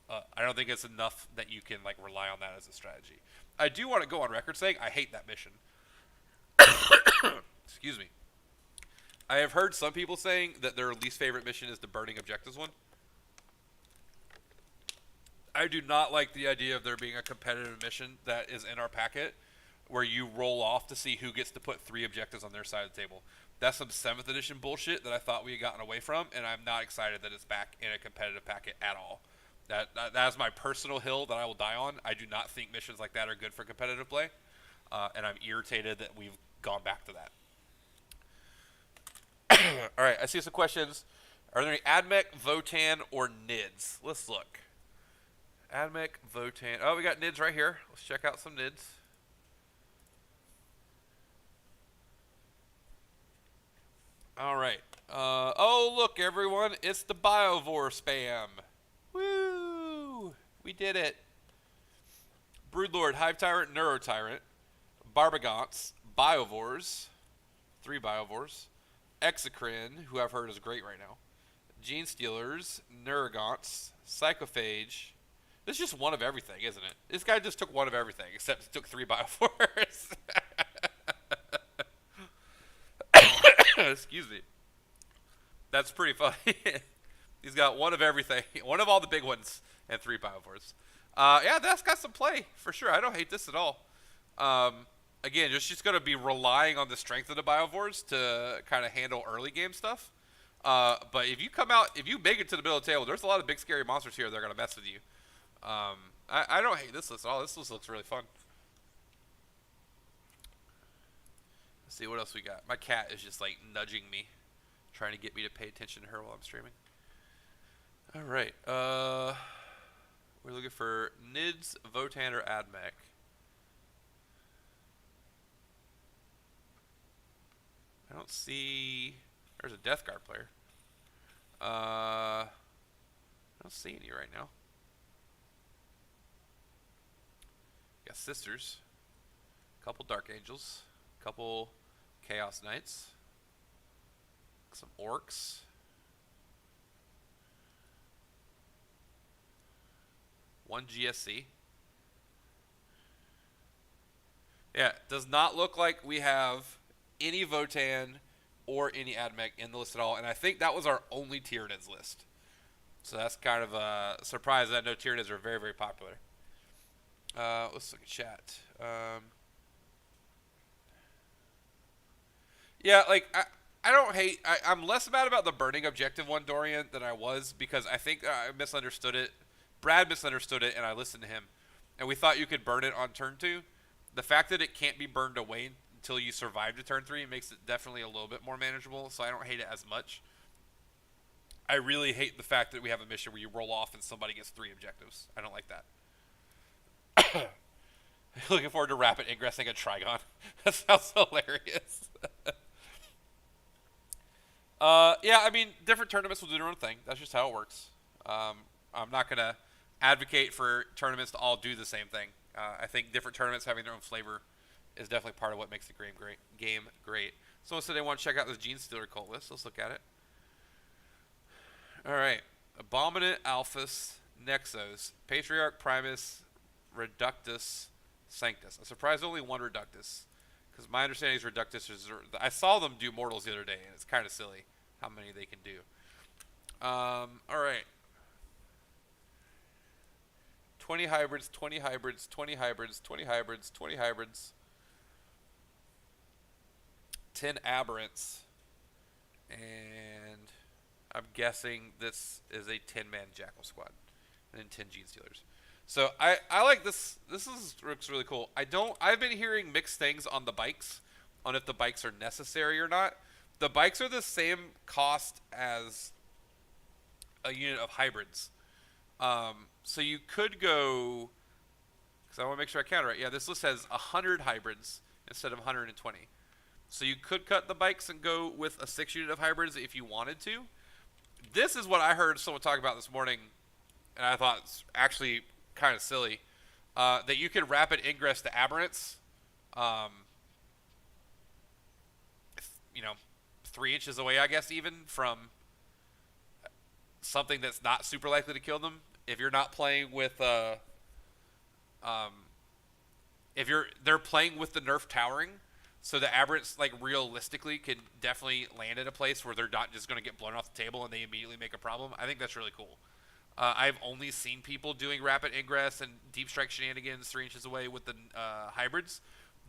I don't think it's enough that you can like rely on that as a strategy. I do want to go on record saying I hate that mission. Excuse me. I have heard some people saying that their least favorite mission is the burning objectives one. I do not like the idea of there being a competitive mission that is in our packet where you roll off to see who gets to put 3 objectives on their side of the table. That's some 7th edition bullshit that I thought we had gotten away from, and I'm not excited that it's back in a competitive packet at all. That is my personal hill that I will die on. I do not think missions like that are good for competitive play, and I'm irritated that we've gone back to that. All right, I see some questions. Are there any AdMech, Votann, or NIDs? Let's look. AdMech, Votann. Oh, we got NIDs right here. Let's check out some NIDs. All right. Oh, look, everyone. It's the Biovore spam. Woo! We did it. Broodlord, Hive Tyrant, Neurotyrant, Barbagants, Biovores, 3 Biovores, Exocrine, who I've heard is great right now, Genestealers, Neurogants, Psychophage. This is just one of everything, isn't it? This guy just took one of everything, except he took 3 Biovores. Excuse me. That's pretty funny. He's got one of everything, one of all the big ones, and 3 Biovores. Yeah, that's got some play, for sure. I don't hate this at all. Again, just going to be relying on the strength of the Biovores to kind of handle early game stuff. But if you make it to the middle of the table, there's a lot of big scary monsters here that are going to mess with you. I don't hate this list at all. This list looks really fun. Let's see what else we got. My cat is just like nudging me, trying to get me to pay attention to her while I'm streaming. All right. We're looking for NIDs, Votann, or AdMech. I don't see. There's a Death Guard player. I don't see any right now. Got Sisters. Couple Dark Angels. Couple Chaos Knights. Some Orcs. One GSC. Yeah, does not look like we have any Votann or any AdMech in the list at all, and I think that was our only Tyranids list. So that's kind of a surprise that I know Tyranids are very, very popular. Let's look at chat. Yeah, like, I don't hate... I'm less mad about the burning objective one, Dorian, than I was, because I think I misunderstood it. Brad misunderstood it, and I listened to him. And we thought you could burn it on turn 2. The fact that it can't be burned away until you survive to turn 3 makes it definitely a little bit more manageable, so I don't hate it as much. I really hate the fact that we have a mission where you roll off and somebody gets 3 objectives. I don't like that. Looking forward to rapid ingressing a Trigon. That sounds hilarious. Yeah, I mean, different tournaments will do their own thing. That's just how it works. I'm not going to advocate for tournaments to all do the same thing. I think different tournaments having their own flavor is definitely part of what makes the game great. Someone said they want to check out this Genestealer cult list. Let's look at it. All right. Abominant, Alphas, Nexos, Patriarch, Primus, Reductus, Sanctus. I'm surprised only one Reductus. Because my understanding is Reductus is... I saw them do Mortals the other day, and it's kind of silly how many they can do. Alright. 20 hybrids, 20 hybrids, 20 hybrids, 20 hybrids, 20 hybrids. 10 aberrants. And I'm guessing this is a 10-man Jackal squad. And then 10 Genestealers. So I like this. Looks really cool. I've been hearing mixed things on the bikes, on if the bikes are necessary or not. The bikes are the same cost as a unit of hybrids. So you could go, because I want to make sure I count it right. Yeah, this list has 100 hybrids instead of 120. So you could cut the bikes and go with a 6 unit of hybrids if you wanted to. This is what I heard someone talk about this morning, and I thought it's actually kind of silly, that you can rapid ingress to aberrants, 3 inches away, I guess, even from something that's not super likely to kill them. If you're not playing with, they're playing with the nerf towering, so the aberrants, like, realistically can definitely land in a place where they're not just going to get blown off the table and they immediately make a problem. I think that's really cool. I've only seen people doing rapid ingress and deep strike shenanigans 3 inches away with the hybrids.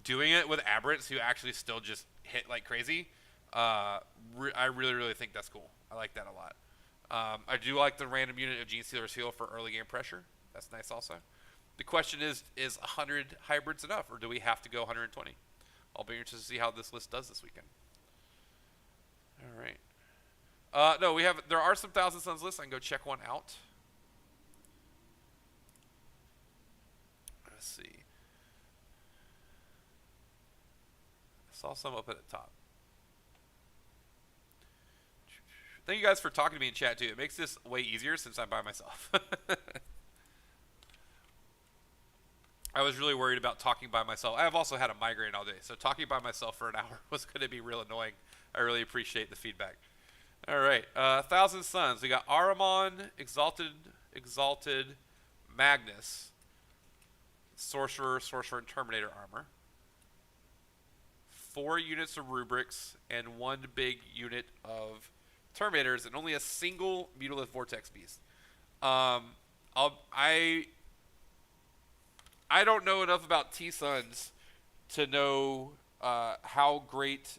Doing it with aberrants who actually still just hit like crazy, I really, really think that's cool. I like that a lot. I do like the random unit of Genestealer's heal for early game pressure. That's nice also. The question is 100 hybrids enough, or do we have to go 120? I'll be interested to see how this list does this weekend. All right. No, there are some Thousand Suns lists. I can go check one out. Let's see. I saw some up at the top. Thank you guys for talking to me in chat too. It makes this way easier since I'm by myself. I was really worried about talking by myself. I've also had a migraine all day, so talking by myself for an hour was going to be real annoying. I really appreciate the feedback. All right, Thousand Suns. We got Ahriman, Exalted, Magnus, Sorcerer, and Terminator armor. 4 units of Rubrics and 1 big unit of Terminators, and only a single Mutalith Vortex Beast. I don't know enough about T-Suns to know how great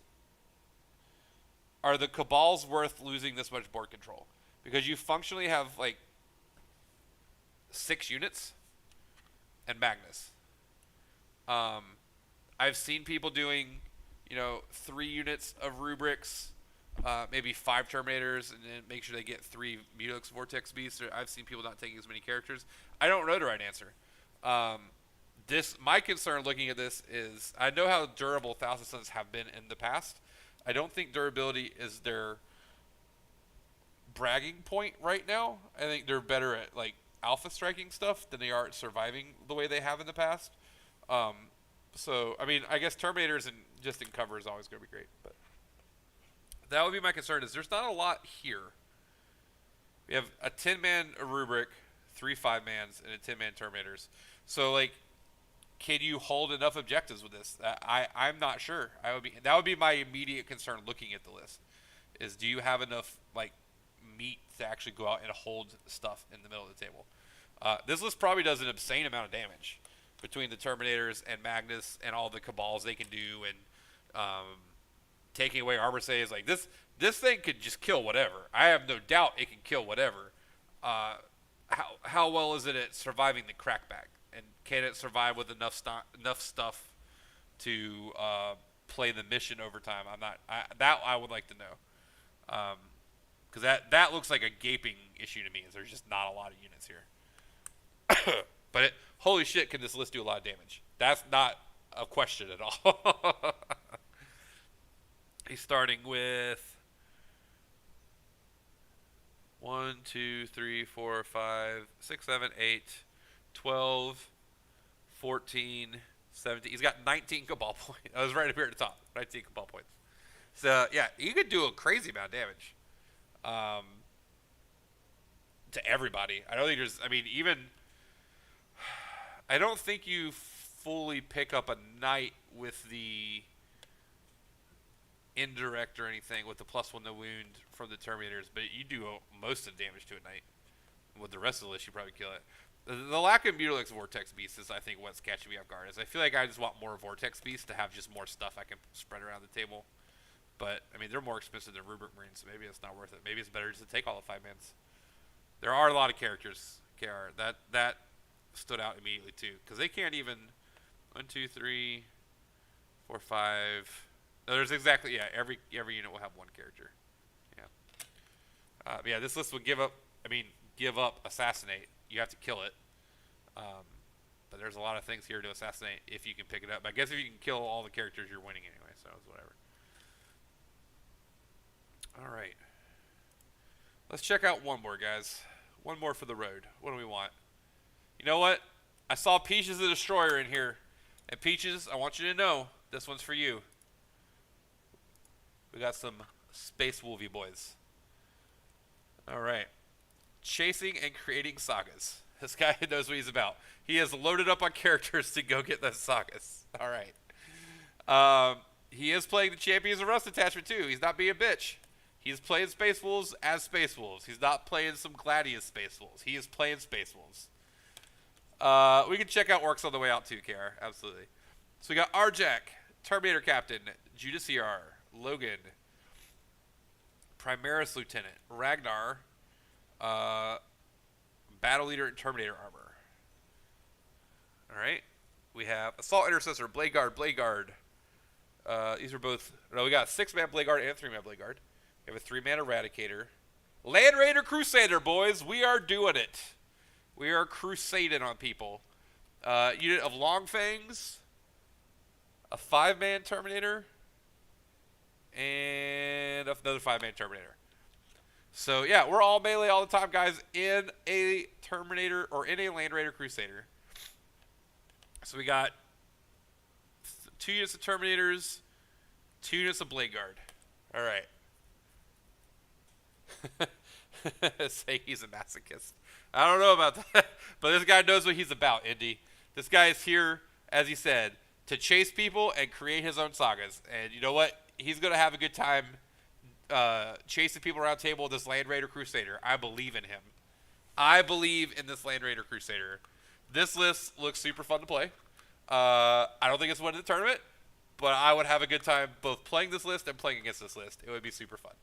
are the Cabals worth losing this much board control, because you functionally have like 6 units and Magnus. I've seen people doing 3 units of Rubrics, maybe 5 Terminators, and then make sure they get 3 Mutalix Vortex Beasts. I've seen people not taking as many characters. I don't know the right answer. My concern looking at this is I know how durable Thousand Suns have been in the past. I don't think durability is their bragging point right now. I think they're better at like alpha striking stuff than they are at surviving the way they have in the past. So I mean, I guess Terminators and just in cover is always going to be great, but that would be my concern. Is there's not a lot here. We have a 10-man rubric, 3 5-mans, and a 10-man Terminators. So like, can you hold enough objectives with this? I'm not sure. That would be my immediate concern looking at the list. Is do you have enough like meat to actually go out and hold stuff in the middle of the table? This list probably does an obscene amount of damage between the Terminators and Magnus and all the Cabals they can do, and taking away Arbor saves. Like this thing could just kill whatever. I have no doubt it can kill whatever. How well is it at surviving the crackback? And can it survive with enough stuff to play the mission over time? I would like to know, because that looks like a gaping issue to me. Is there's just not a lot of units here. But holy shit, can this list do a lot of damage? That's not a question at all. He's starting with 1, 2, 3, 4, 5, 6, 7, 8, 12, 14, 17. He's got 19 Cabal points. I was right up here at the top. 19 Cabal points. So, yeah, he could do a crazy amount of damage to everybody. I don't think you fully pick up a knight with the indirect or anything with the +1 to wound from the Terminators, but you do most of the damage to a knight. With the rest of the list, you probably kill it. The lack of Mutilix Vortex Beast is, I think, what's catching me off guard. Is I feel like I just want more Vortex Beast to have just more stuff I can spread around the table. But, I mean, they're more expensive than Rubric Marines, so maybe it's not worth it. Maybe it's better just to take all the 5-mans. There are a lot of characters, KR. That stood out immediately, too. Because they can't even... 1, 2, 3, 4, 5... No, there's exactly... Yeah, every unit will have one character. Yeah. Yeah, this list would give up... I mean, give up Assassinate. You have to kill it. But there's a lot of things here to assassinate if you can pick it up. I guess if you can kill all the characters, you're winning anyway, so it's whatever. Alright. Let's check out one more, guys. One more for the road. What do we want? You know what? I saw Peaches the Destroyer in here. And Peaches, I want you to know, this one's for you. We got some Space Wolvie boys. Alright. Chasing and creating sagas. This guy knows what he's about. He is loaded up on characters to go get those sagas. Alright. He is playing the Champions of Rust attachment too. He's not being a bitch. He's playing Space Wolves as Space Wolves. He's not playing some Gladius Space Wolves. He is playing Space Wolves. We can check out orcs on the way out too, KR. Absolutely. So we got Arjak, Terminator Captain, Genestealer, Logan, Primaris Lieutenant, Ragnar, Battle Leader and Terminator Armor. Alright. We have Assault Intercessor, Blade Guard, Blade Guard. These are both... No, we got 6-man Blade Guard and 3-man Blade Guard. We have a 3-man Eradicator. Land Raider Crusader, boys. We are doing it. We are crusading on people. Unit of Long Fangs. A 5-man Terminator. And another 5-man Terminator. So, yeah, we're all melee all the time, guys, in a Terminator or in a Land Raider Crusader. So we got 2 units of Terminators, 2 units of Blade Guard. All right. Say he's a masochist. I don't know about that, but this guy knows what he's about, Indy. This guy is here, as he said, to chase people and create his own sagas. And you know what? He's going to have a good time chasing people around the table with this Land Raider Crusader. I believe in him. I believe in this Land Raider Crusader. This list looks super fun to play. I don't think it's winning the tournament, but I would have a good time both playing this list and playing against this list. It would be super fun.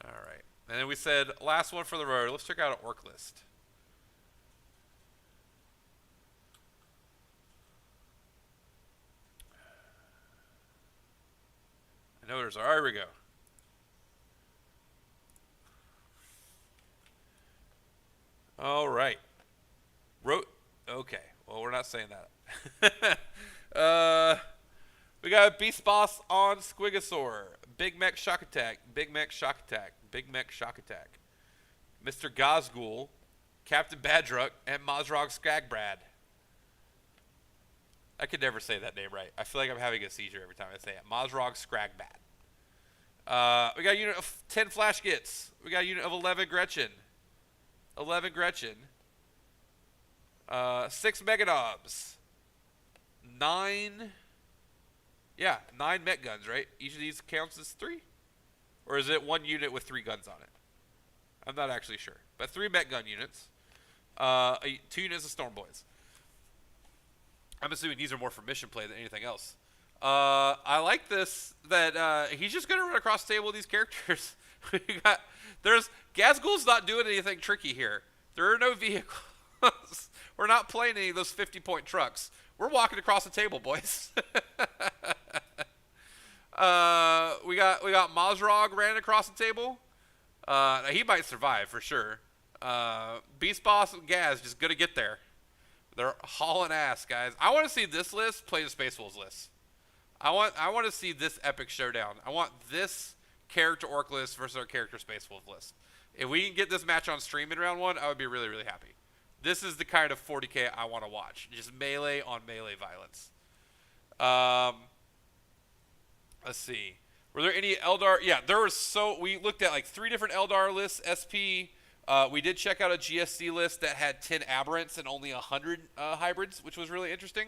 All right. And then we said last one for the road. Let's check out an orc list. I know there's... All right, here we go. All right. Okay. Well, we're not saying that. We got Beast Boss on Squigosaur. Big Mech Shock Attack. Big Mech Shock Attack. Big Mech Shock Attack. Mr. Gazgul. Captain Badruk. And Mazrog Skagbrad. I could never say that name right. I feel like I'm having a seizure every time I say it. Mazrog Skragbad. We got a unit of 10 Flash Gits. We got a unit of 11 Gretchen. 11 Gretchen. 6 Megadobs. 9... Yeah, 9 mech guns, right? Each of these counts as 3? Or is it 1 unit with 3 guns on it? I'm not actually sure. But 3 mech gun units. 2 units of Storm Boys. I'm assuming these are more for mission play than anything else. I like this, that he's just going to run across the table with these characters. Gazgul's not doing anything tricky here. There are no vehicles. We're not playing any of those 50-point trucks. We're walking across the table, boys. We got Mazrog ran across the table. He might survive for sure. Beast Boss and Gaz just gonna get there. They're hauling ass, guys. I want to see this list play the Space Wolves list. I want to see this epic showdown. I want this character orc list versus our character Space Wolf list. If we can get this match on stream in round 1, I would be really, really happy. This is the kind of 40K I want to watch. Just melee on melee violence. Let's see. Were there any Eldar? Yeah, there was we looked at like 3 different Eldar lists, SP, We did check out a GSC list that had 10 aberrants and only 100 hybrids, which was really interesting.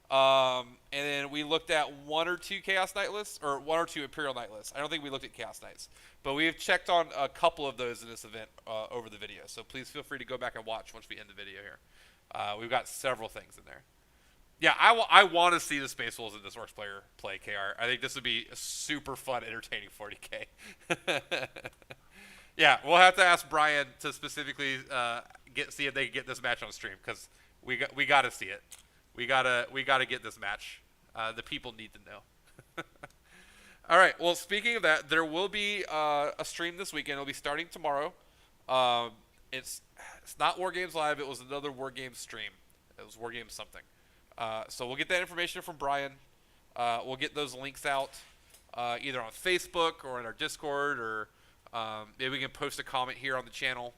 And then we looked at 1 or 2 Chaos Knight lists, or 1 or 2 Imperial Knight lists. I don't think we looked at Chaos Knights. But we have checked on a couple of those in this event over the video. So please feel free to go back and watch once we end the video here. We've got several things in there. Yeah, I want to see the Space Wolves in this Orcs player play KR. I think this would be a super fun, entertaining 40k. Yeah, we'll have to ask Brian to specifically see if they can get this match on stream, because we got to see it. We gotta get this match. The people need to know. All right. Well, speaking of that, there will be a stream this weekend. It'll be starting tomorrow. It's not War Games Live. It was another War Games stream. It was War Games something. So we'll get that information from Brian. We'll get those links out either on Facebook or in our Discord, or maybe we can post a comment here on the channel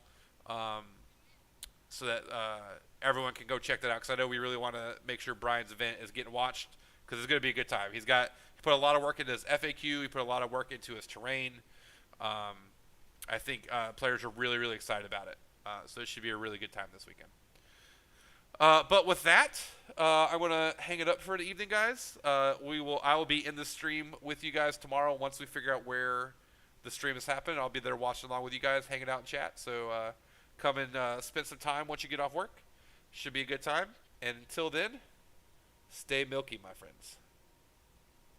so that everyone can go check that out, because I know we really want to make sure Brian's event is getting watched, because it's going to be a good time. He put a lot of work into his FAQ. He put a lot of work into his terrain. I think players are really, really excited about it. So it should be a really good time this weekend. But with that, I'm going to hang it up for the evening, guys. I will be in the stream with you guys tomorrow once we figure out where the stream is happening. I'll be there watching along with you guys, hanging out in chat. So come and spend some time once you get off work. Should be a good time. And until then, stay milky, my friends.